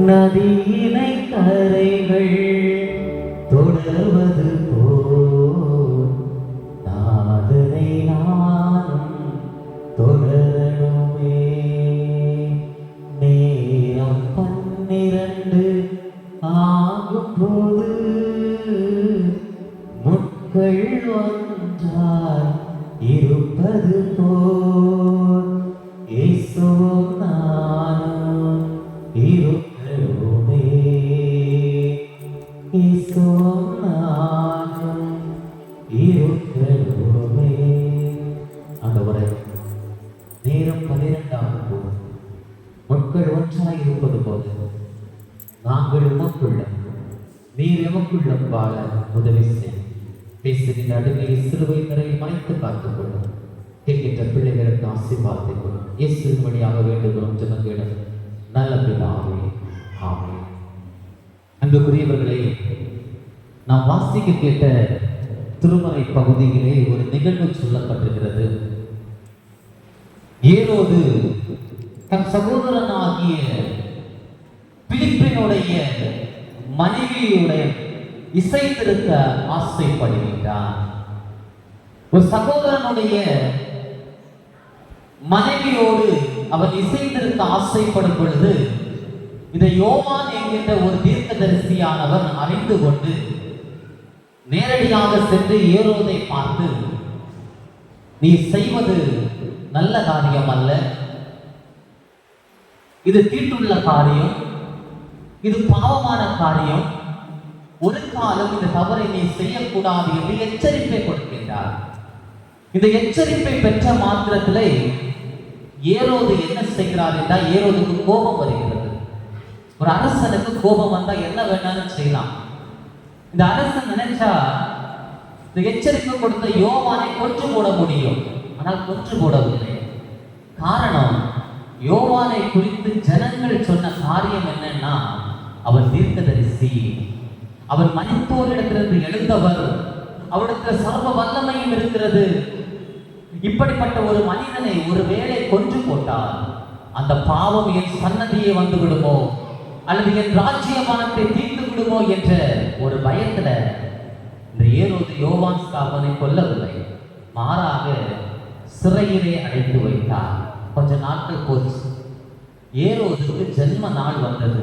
நதியினை கரைகள் தொடர்வது போல் நாதனை நானும் தொடரணுமே. நேரம் 12 ஆகும்போது முட்கள் ஒன்றாய் இருப்பது போல் இயேசுவும் நானும் இருக்கணுமே. இயேசுவும் நானும் இருக்கணுமே. ஆண்டவரே, நேரம் 12 ஆகும்போது முட்கள் ஒன்றாய் இருப்பது போல நாங்கள் எமக்குள்ள நீர் எமக்குள்ள வாழ உதவி செய். பேசுகின்ற அடுமையை சிலுவை தரையில் மறைத்து காத்துக் கொள்ளும். கேட்கின்ற பிள்ளைகளுக்கு ஆசீர்வாதத்தை கொள்ளும். இயேசு வழியாக வேண்டுகிறோம் ஜனங்களிடம் நல்ல பிதாவே, ஆமென். அன்புக்குரியவர்களே, நாம் வாசிக்க கேட்ட திருமறை பகுதியிலே ஒரு நிகழ்வு சொல்லப்பட்டிருக்கிறது. ஏரோது தன் சகோதரனாகிய பிலிப்பினுடைய மனைவியுடைய இசைத்திருக்க ஆசைப்படுகின்றான். ஒரு சகோதரனுடைய மனைவியோடு அவன் இசைத்திருக்க ஆசைப்படும் பொழுது இதை யோவான் என்கின்ற ஒரு தீர்க்கதரிசியானவர் அறிந்து கொண்டு நேரடியாக சென்று ஏரோதை பார்த்து, நீ செய்வது நல்ல காரியம் அல்ல, இது தீட்டுள்ள காரியம், இது பாவமான காரியம், ஒரு காலம் இந்த தவறை நீ செய்யக்கூடாது என்று எச்சரிப்பை கொடுக்கின்றார். இந்த எச்சரிப்பை பெற்ற மாத்திரத்திலே ஏரோது என்ன செய்கிறார் என்றால், ஏரோதுக்கு கோபம் வருகிறது. ஒரு அரசனுக்கு கோபம் வந்தா என்ன வேணாலும் செய்யலாம். இந்த அரசன் நினைச்சா இந்த எச்சரிக்கை கொடுத்த யோவானை கொன்று போட முடியும், ஆனால் கொன்று போடவில்லை. காரணம், யோவானை குறித்து ஜனங்கள் சொன்ன காரியம் என்னன்னா, அவன் தீர்க்கதரிசி, அவன் மனிதோரிடத்திலிருந்து எழுந்தவர், அவரிடத்தில் சர்வ வல்லமையும் இருக்கிறது. இப்படிப்பட்ட ஒரு மனிதனை ஒரு வேளை கொன்று போட்டால் அந்த பாவம் என் சன்னதியே வந்து விடுமோ அல்லது என் ராஜ்யமானத்தை தீர்த்து விடுமோ என்ற ஒரு பயத்துல இந்த ஏரோது யோவான் ஸ்தாபனை கொல்லவில்லை, மாறாக சிறையிலே அடைத்து வைத்தார். கொஞ்ச நாட்கள் போச்சு. ஏரோதுக்கு ஜென்ம நாள் வந்தது.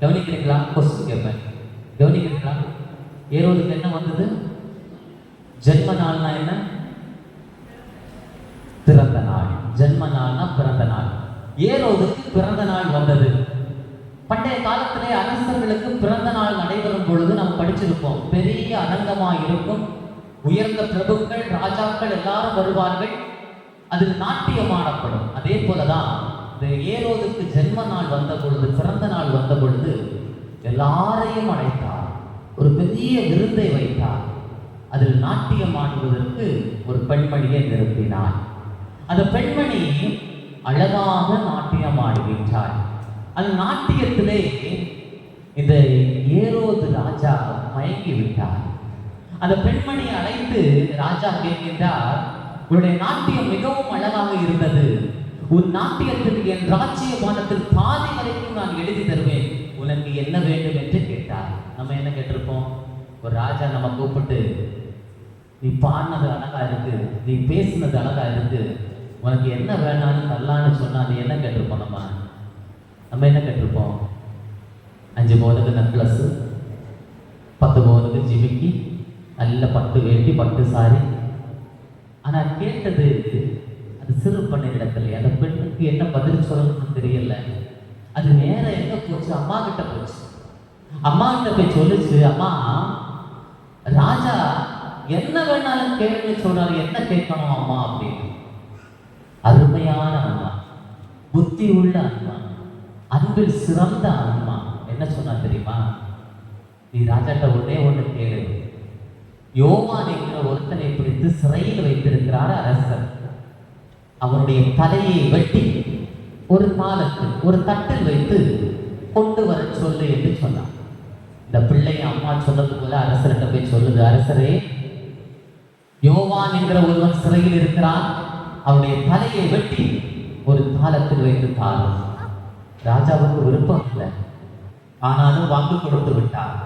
கவனிக்கிறீங்களா? கொஸ்டின் கேட்பேன், கவனிக்கிறீங்களா? ஏரோதுக்கு என்ன வந்தது? ஜென்ம நாள்னா என்ன? பிறந்த நாள். ஜென்ம நாள்னா பிறந்த நாள். ஏரோதுக்கு பிறந்த நாள் வந்தது. பண்டைய காலத்திலே அரசர்களுக்கு பிறந்த நாள் நடைபெறும் பொழுது நாம் படிச்சிருப்போம். பெரிய அரங்கமா இருக்கும், உயர்ந்த பிரபுக்கள், ராஜாக்கள் எல்லாரும் வருவார்கள், அதில் நாட்டியம் ஆடப்படும். அதே போலதான் இந்த ஏரோதுக்கு ஜென்ம நாள் வந்த பொழுது, பிறந்த நாள் வந்த பொழுது எல்லாரையும் அழைத்தார், ஒரு பெரிய விருந்தை வைத்தார். அதில் நாட்டியம் ஆடுவதற்கு ஒரு பெண்மணியை நிறுத்தினார். அந்த பெண்மணி அழகாக நாட்டியம் ஆடுகின்றார். அந்த நாட்டியத்திலே இந்த ஏரோது ராஜா மயங்கி விட்டார். அந்த பெண்மணியை அழைத்து ராஜா கேட்கின்றார், உன்னுடைய நாட்டியம் மிகவும் அழகாக இருந்தது, உன் நாட்டியத்திற்கு என் ராஜ்யமானத்தில் பாதி வரைக்கும் நான் எழுதி தருவேன், உனக்கு என்ன வேண்டும் என்று கேட்டார். நம்ம என்ன கேட்டிருப்போம்? ஒரு ராஜா நம்ம கூப்பிட்டு, நீ பாடினது அழகா இருக்கு, நீ பேசினது அழகா இருக்கு, உனக்கு என்ன வேணாலும் நல்லான்னு சொன்னா நீ என்ன கேட்டிருப்போம்? நம்ம என்ன கேட்டிருப்போம்? 5 பவுனுக்கு நெக்லஸ், 10 பவுனுக்கு ஜிமிக்கி, நல்ல பட்டு வேட்டி, பட்டு சாரி. ஆனா கேட்டது அது சிறு பண்ண இடத்துல. அந்த பெண்ணுக்கு என்ன பதில் சொல்லணும்னு தெரியல. அது நேரம் எங்க போச்சு? அம்மா கிட்ட போச்சு. அம்மா கிட்ட போய் சொல்லுச்சு, அம்மா, ராஜா என்ன வேணாலும் கேள்வி சொல்றாரு, என்ன கேட்கணும் அம்மா அப்படின்னு. அருமையான அம்மா, புத்தி உள்ள அம்மா, அன்பில் சிறந்த அம்மா என்ன சொன்னா தெரியுமா? நீ ராஜாட்ட ஒன்னே ஒண்ணு கேளு, யோவான் என்கிற ஒருத்தனை பிடித்து சிறையில் வைத்திருக்கிறார் அரசர், அவருடைய தலையை வெட்டி ஒரு காலத்தில் ஒரு தட்டில் வைத்து கொண்டு வர சொல்லு என்று சொன்னார். இந்த பிள்ளை அம்மா சொன்னது போல அரசர்கிட்ட போய் சொல்லுது, அரசரே, யோவான் என்கிற ஒருவன் சிறையில் இருக்கிறான், அவருடைய தலையை வெட்டி ஒரு காலத்தில் வைத்து தாரும். ராஜாவுக்கு விருப்பம் இல்லை. ஆனாலும் வாக்கு கொடுத்து விட்டார்.